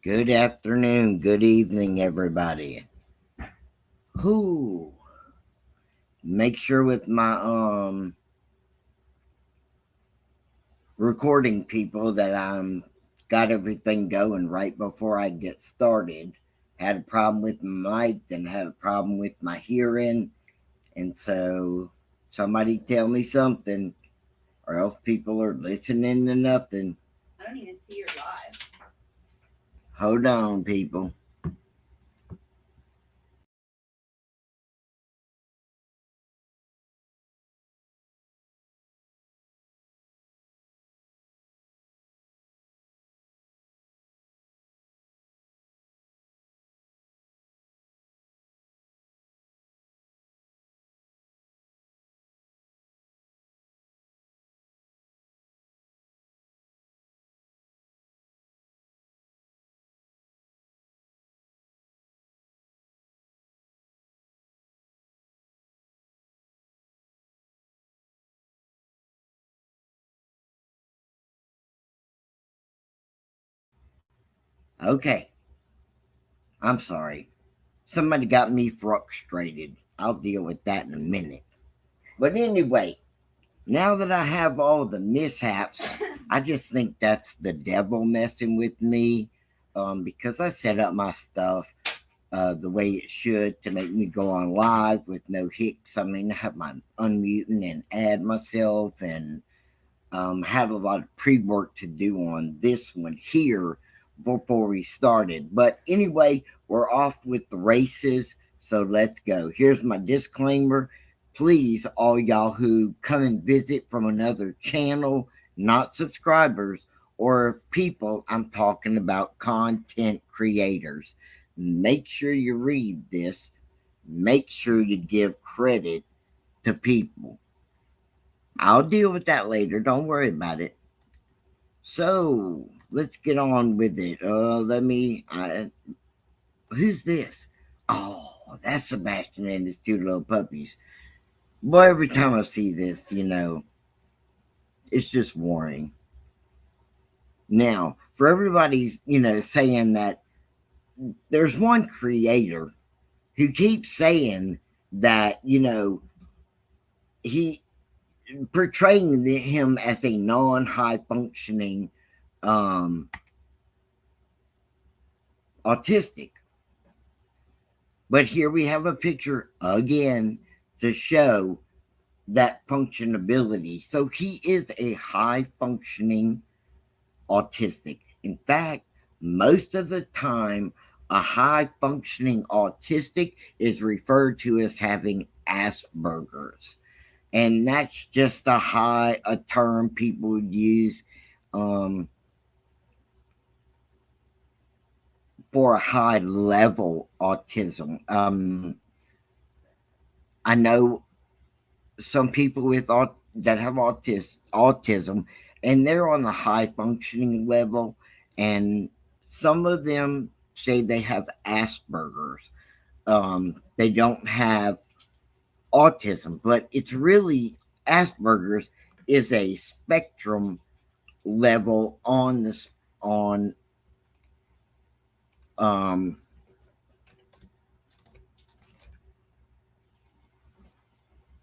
Good afternoon, good evening, everybody. Who make sure with my recording people that I'm got everything going right before I get started. Had a problem with my mic, then had a problem with my hearing, and so somebody tell me something, or else people are listening to nothing. I don't even see your live. Hold on, people. Okay, I'm sorry. Somebody got me frustrated. I'll deal with that in a minute. But anyway, now that I have all the mishaps, I just think that's the devil messing with me, because I set up my stuff the way it should to make me go on live with no hicks. I mean, I have my unmuting and add myself and had a lot of pre work to do on this one here before we started. But anyway, we're off with the races. So let's go. Here's my disclaimer. Please, all y'all who come and visit from another channel, not subscribers or people, I'm talking about content creators. Make sure you read this. Make sure you give credit to people. I'll deal with that later. Don't worry about it. So let's get on with it. Let me. Who's this? Oh, that's Sebastian and his two little puppies. Boy, every time I see this, it's just warning. Now, for everybody, saying that there's one creator who keeps saying that, he portraying him as a non high functioning um, autistic. But here we have a picture again to show that functionability. So he is a high functioning autistic. In fact, most of the time, a high functioning autistic is referred to as having Asperger's. And that's just a term people would use um, for a high level autism. I know some people that have autism, and they're on the high functioning level, and some of them say they have Asperger's. They don't have autism, but it's really Asperger's is a spectrum level on um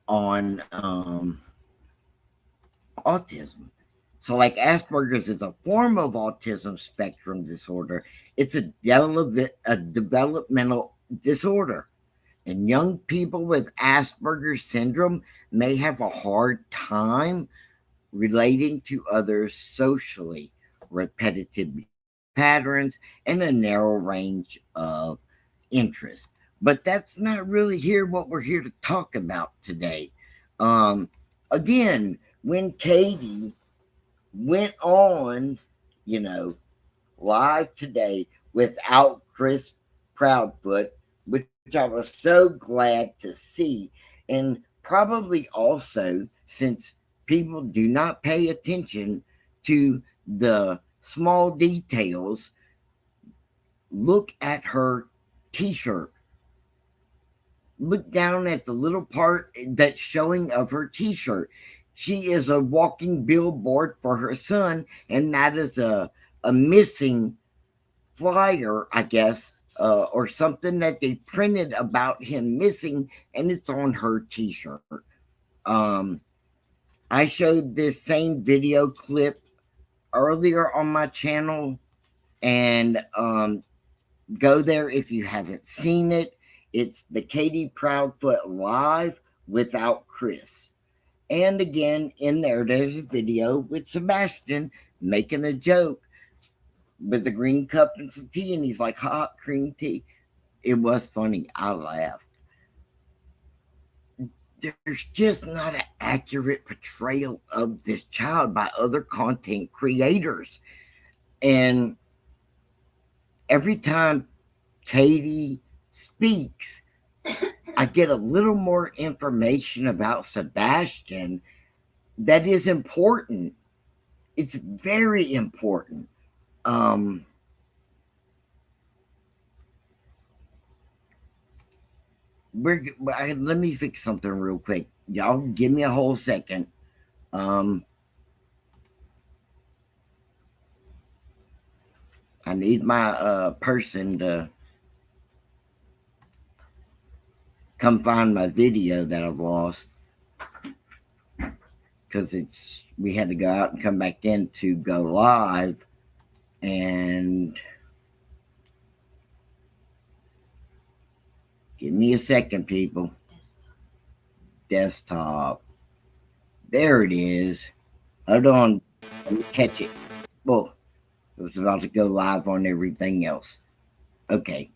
on autism. So, like Asperger's is a form of autism spectrum disorder. It's a developmental disorder. And young people with Asperger's syndrome may have a hard time relating to others socially, repetitive patterns, and a narrow range of interests. But that's not really here what we're here to talk about today. Um, Again, when Katie went on, you know, live today without Chris Proudfoot, which I was so glad to see. And probably also, since people do not pay attention to the small details, look at her t shirt. Look down at the little part that's showing of her t shirt. She is a walking billboard for her son, and that is a missing flyer, I guess, or something that they printed about him missing, and it's on her T-shirt. Um, I showed this same video clip earlier on my channel, and go there if you haven't seen it. It's the Katie Proudfoot live without Chris. And again, in there, there's a video with Sebastian making a joke with the green cup and some tea, and he's like, hot cream tea. It was funny. I laughed. There's just not an accurate portrayal of this child by other content creators. And every time Katie speaks, I get a little more information about Sebastian that is important. It's very important. Um, Let me fix something real quick. Y'all give me a whole second. Um, I need my person to come find my video that I've lost because we had to go out and come back in to go live, and give me a second, people. Desktop. There it is. Hold on. Let me catch it. Well, it was about to go live on everything else. Okay.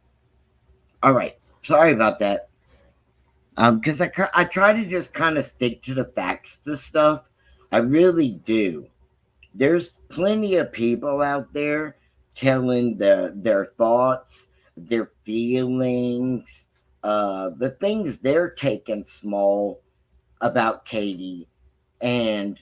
All right. Sorry about that. Because I try to just kind of stick to the facts to stuff. I really do. There's plenty of people out there telling their thoughts, their feelings, the things they're taking small about Katie, and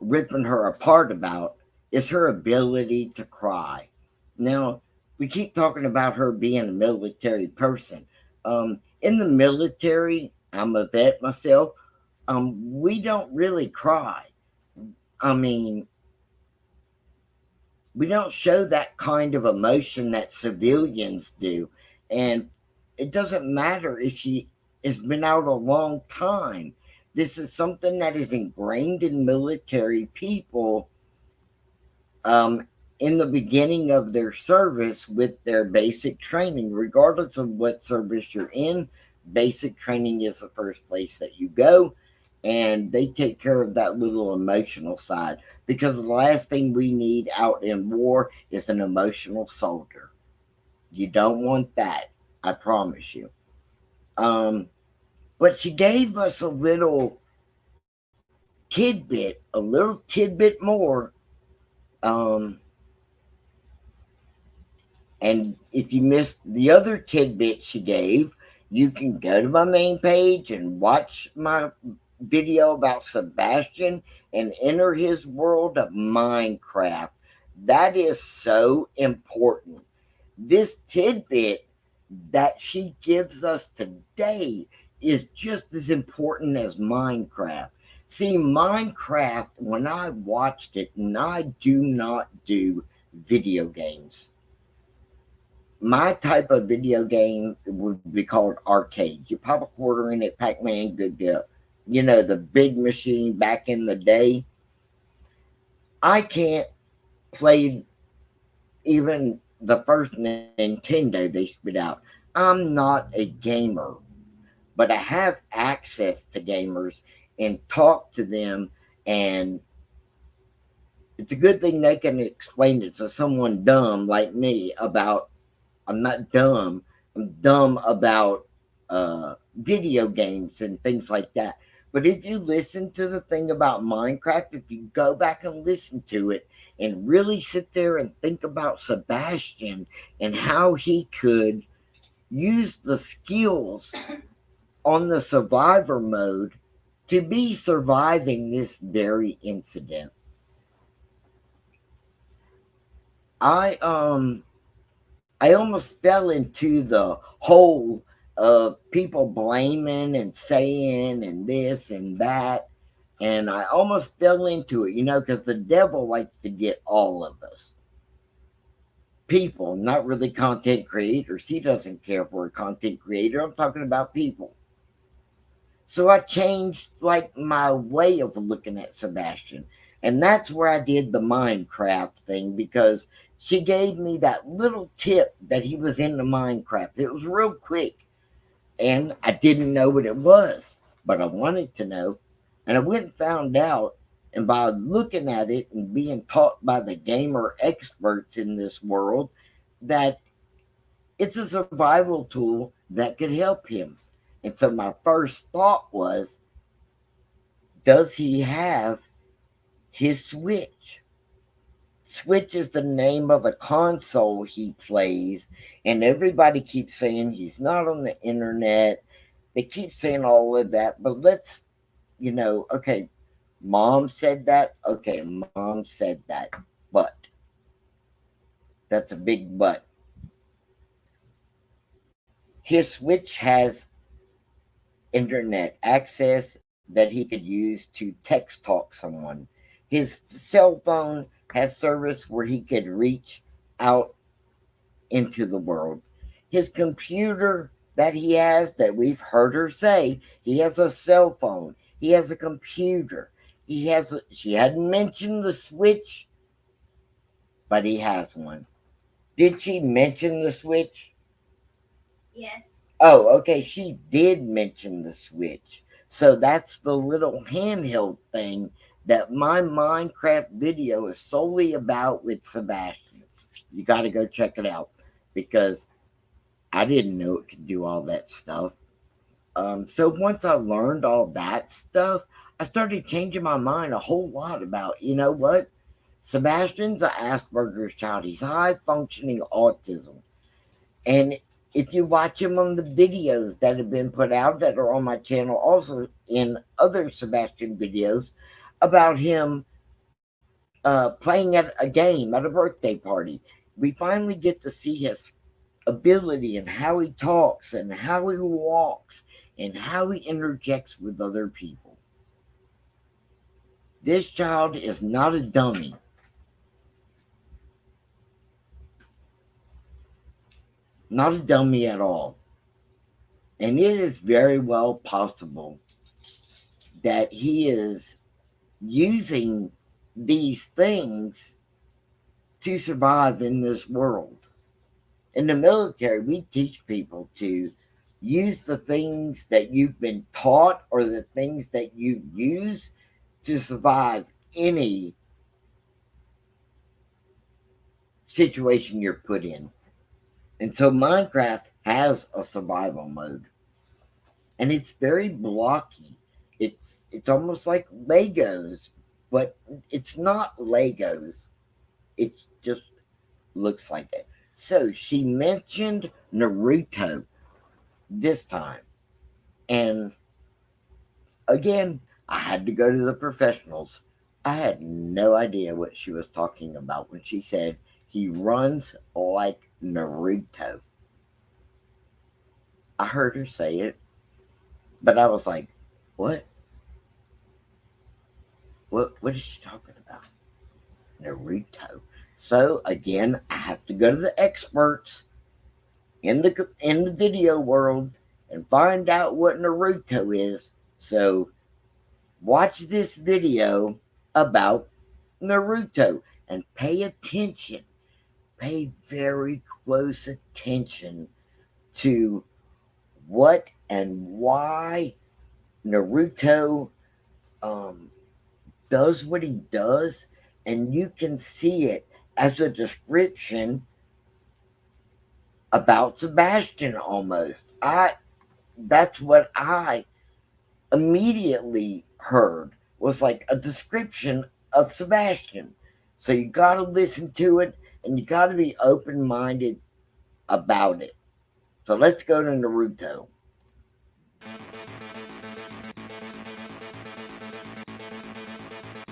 ripping her apart about is her ability to cry. Now, we keep talking about her being a military person. In the military, I'm a vet myself. We don't really cry. I mean, we don't show that kind of emotion that civilians do. And it doesn't matter if she has been out a long time. This is something that is ingrained in military people, um, in the beginning of their service with their basic training, regardless of what service you're in. Basic training is the first place that you go, and they take care of that little emotional side, because the last thing we need out in war is an emotional soldier. You don't want that, I promise you. Um, but she gave us a little tidbit more. Um, And if you missed the other tidbit she gave, you can go to my main page and watch my video about Sebastian and enter his world of Minecraft. That is so important. This tidbit that she gives us today is just as important as Minecraft. See, Minecraft, when I watched it, and I do not do video games, my type of video game would be called arcades. You pop a quarter in it, Pac Man, good go. You know, the big machine back in the day. I can't play even the first Nintendo they spit out. I'm not a gamer, but I have access to gamers and talk to them, and it's a good thing they can explain it to someone dumb like me about. I'm not dumb. I'm dumb about video games and things like that. But if you listen to the thing about Minecraft, if you go back and listen to it and really sit there and think about Sebastian and how he could use the skills on the survivor mode to be surviving this very incident. I I almost fell into the hole of people blaming and saying and this and that. And I almost fell into it, because the devil likes to get all of us. people, not really content creators. He doesn't care for a content creator. I'm talking about people. So I changed like my way of looking at Sebastian. And that's where I did the Minecraft thing because she gave me that little tip that he was into Minecraft. It was real quick and I didn't know what it was, but I wanted to know. And I went and found out. And by looking at it and being taught by the gamer experts in this world, that it's a survival tool that could help him. And so my first thought was, does he have his Switch? Switch is the name of the console he plays, and everybody keeps saying he's not on the internet. They keep saying all of that, but let's, okay, mom said that. Okay, mom said that, but that's a big but. His Switch has internet access that he could use to text talk someone. His cell phone has service where he could reach out into the world. His computer that he has, that we've heard her say, he has a cell phone, he has a computer, she hadn't mentioned the Switch, but he has one. Did she mention the Switch? Yes. Oh, okay. She did mention the Switch. So that's the little handheld thing that my Minecraft video is solely about with Sebastian. You got to go check it out because I didn't know it could do all that stuff. So once I learned all that stuff, I started changing my mind a whole lot about, you know what? Sebastian's an Asperger's child. He's high functioning autism. And if you watch him on the videos that have been put out that are on my channel, also in other Sebastian videos about him playing at a game at a birthday party, we finally get to see his ability and how he talks and how he walks and how he interjects with other people. This child is not a dummy. Not a dummy at all. And it is very well possible that he is using these things to survive in this world. In the military, we teach people to use the things that you've been taught or the things that you use to survive any situation you're put in. And so Minecraft has a survival mode. And it's very blocky. It's almost like Legos, but it's not Legos. It just looks like it. So she mentioned Naruto this time. And again, I had to go to the professionals. I had no idea what she was talking about when she said he runs like Naruto. I heard her say it, but I was like, what? What is she talking about? Naruto. So again, I have to go to the experts in the video world and find out what Naruto is. So watch this video about Naruto and pay attention. Pay very close attention to what and why Naruto um, does what he does, and you can see it as a description about Sebastian almost. That's what I immediately heard was like a description of Sebastian. So you got to listen to it and you got to be open minded about it. So let's go to Naruto.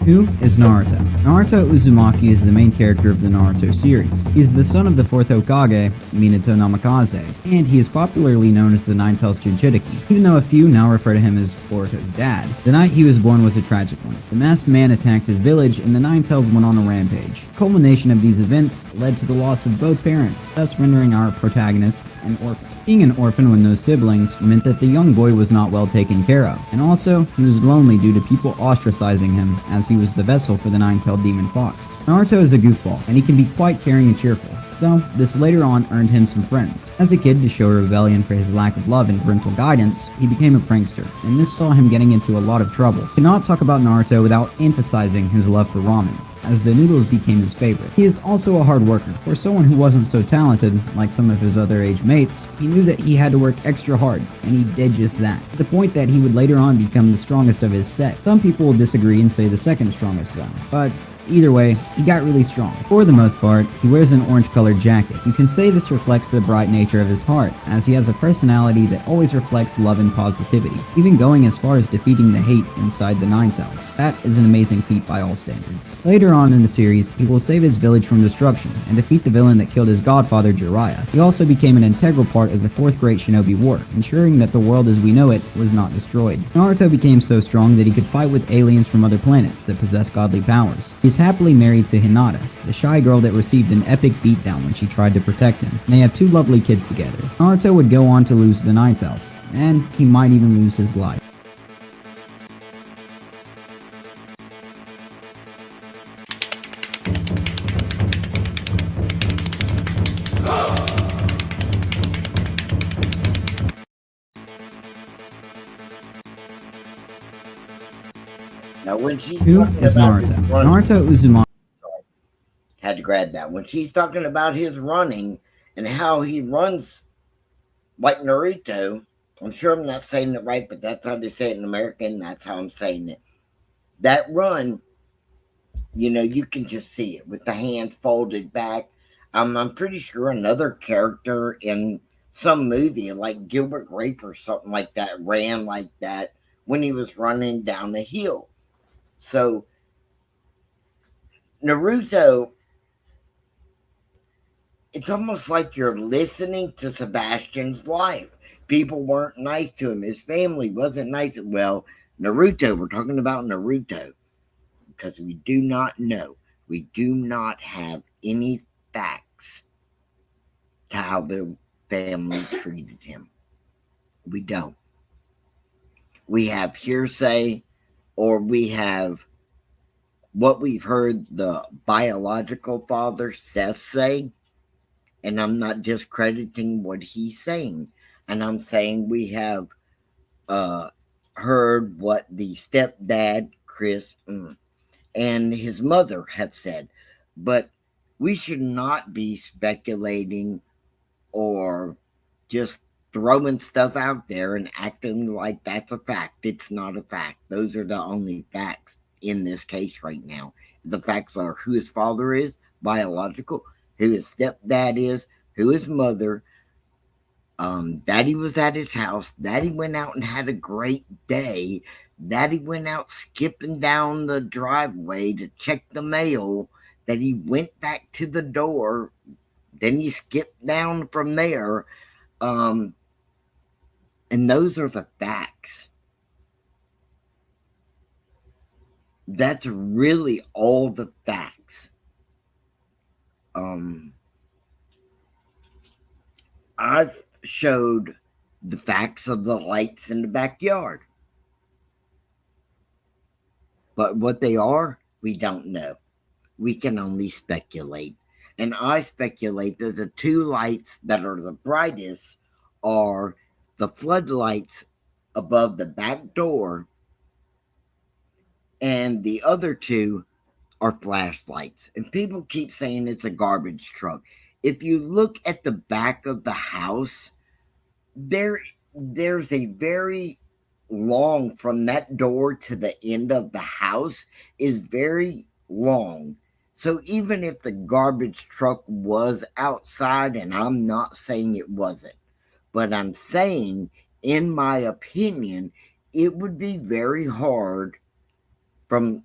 Who is Naruto? Naruto Uzumaki is the main character of the Naruto series. He is the son of the 4th Hokage, Minato Namikaze, and he is popularly known as the Nine-Tails Jinchuriki, even though a few now refer to him as Boruto's dad. The night he was born was a tragic one. The masked man attacked his village, and the Nine-Tails went on a rampage. The culmination of these events led to the loss of both parents, thus rendering our protagonist an orphan. Being an orphan with no siblings meant that the young boy was not well taken care of, and also he was lonely due to people ostracizing him as he was the vessel for the nine-tailed demon fox. Naruto is a goofball, and he can be quite caring and cheerful, so this later on earned him some friends. As a kid, to show rebellion for his lack of love and parental guidance, he became a prankster, and this saw him getting into a lot of trouble. Cannot talk about Naruto without emphasizing his love for ramen, as the noodles became his favorite. He is also a hard worker. For someone who wasn't so talented, like some of his other age mates, he knew that he had to work extra hard, and he did just that, to the point that he would later on become the strongest of his set. Some people will disagree and say the second strongest though, but either way, he got really strong. For the most part, he wears an orange-colored jacket. You can say this reflects the bright nature of his heart, as he has a personality that always reflects love and positivity, even going as far as defeating the hate inside the Nine-Tails. That is an amazing feat by all standards. Later on in the series, he will save his village from destruction, and defeat the villain that killed his godfather Jiraiya. He also became an integral part of the Fourth Great Shinobi War, ensuring that the world as we know it was not destroyed. Naruto became so strong that he could fight with aliens from other planets that possess godly powers. He's happily married to Hinata, the shy girl that received an epic beatdown when she tried to protect him, and they have 2 lovely kids together. Naruto would go on to lose the Nine-Tails, and he might even lose his life. Now, when she's Who talking is about Naruto? his running, Naruto Uzumaki. had to grab that. When she's talking about his running and how he runs like Naruto, I'm sure I'm not saying it right, but that's how they say it in America, and that's how I'm saying it. That run, you can just see it with the hands folded back. I'm pretty sure another character in some movie, like Gilbert Grape or something like that, ran like that when he was running down the hill. So Naruto, it's almost like you're listening to Sebastian's life. People weren't nice to him. His family wasn't nice. Well, Naruto, we're talking about Naruto because we do not know. We do not have any facts to how the family treated him. We don't. We have hearsay, or we have what we've heard the biological father, Seth, say. And I'm not discrediting what he's saying. And I'm saying we have uh, heard what the stepdad, Chris, and his mother have said. But we should not be speculating or just throwing stuff out there and acting like that's a fact. It's not a fact. Those are the only facts in this case right now. The facts are who his father is, biological, who his stepdad is, who his mother. Daddy was at his house. Daddy went out and had a great day. Daddy went out skipping down the driveway to check the mail. That he went back to the door. Then you skip down from there. Um, and those are the facts. That's really all the facts. Um, I've showed the facts of the lights in the backyard. But what they are, we don't know. We can only speculate. And I speculate that the 2 lights that are the brightest are the floodlights above the back door, and the other 2 are flashlights. And people keep saying it's a garbage truck. If you look at the back of the house, there's a very long, from that door to the end of the house is very long. So even if the garbage truck was outside, and I'm not saying it wasn't, but I'm saying, in my opinion, it would be very hard from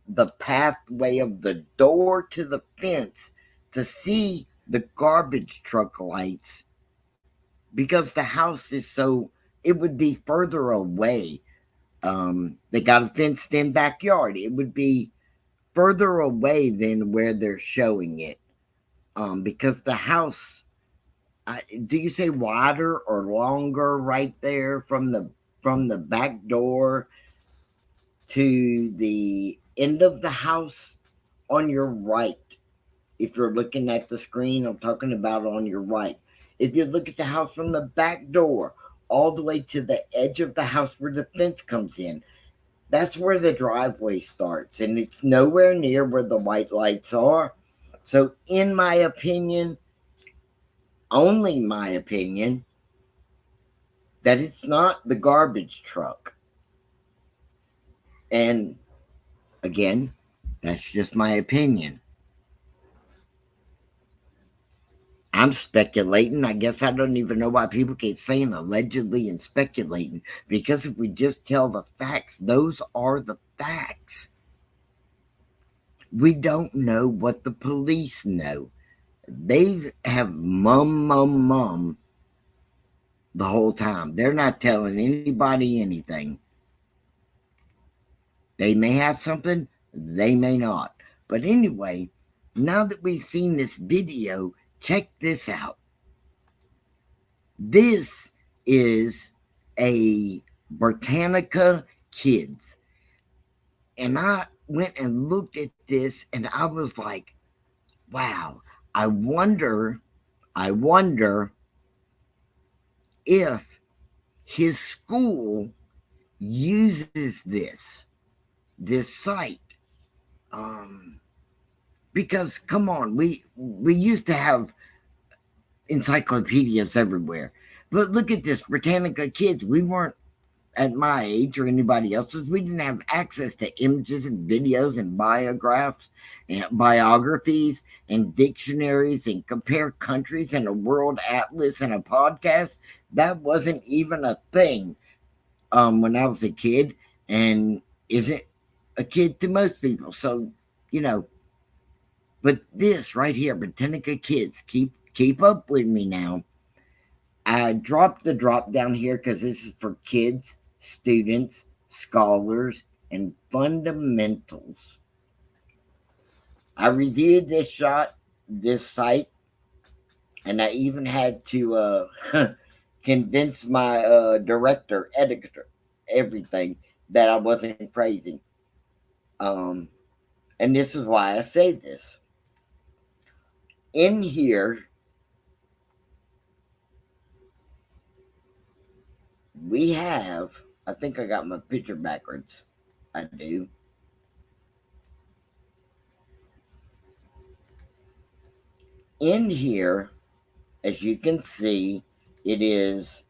the pathway of the door to the fence to see the garbage truck lights because the house is so, it would be further away. They got a fenced in backyard. It would be further away than where they're showing it. Because the house, do you say wider or longer right there from the back door to the end of the house on your right? If you're looking at the screen, I'm talking about on your right. If you look at the house from the back door all the way to the edge of the house where the fence comes in, that's where the driveway starts, and it's nowhere near where the white lights are. So, in my opinion, only my opinion, that it's not the garbage truck. And again, that's just my opinion. I'm speculating. I guess I don't even know why people keep saying allegedly and speculating. Because if we just tell the facts, those are the facts. We don't know what the police know. They have mum the whole time. They're not telling anybody anything. They may have something, they may not. But anyway, now that we've seen this video, check this out. This is a Britannica Kids. And I went and looked at this and I was like, wow, I wonder if his school uses this site. Because come on, we used to have encyclopedias everywhere. But look at this, Britannica Kids. We weren't at my age or anybody else's. We didn't have access to images and videos and biographs and biographies and dictionaries and compare countries and a world atlas and a podcast. That wasn't even a thing when I was a kid, and isn't a kid to most people. So, you know, but this right here, Britannica Kids, keep up with me now. I dropped the drop down here because this is for kids, students, scholars, and fundamentals. I reviewed this site, and I even had to convince my director, editor, everything that I wasn't crazy. Um, and this is why I say this. In here, we have, I think I got my picture backwards. I do. In here, as you can see, it is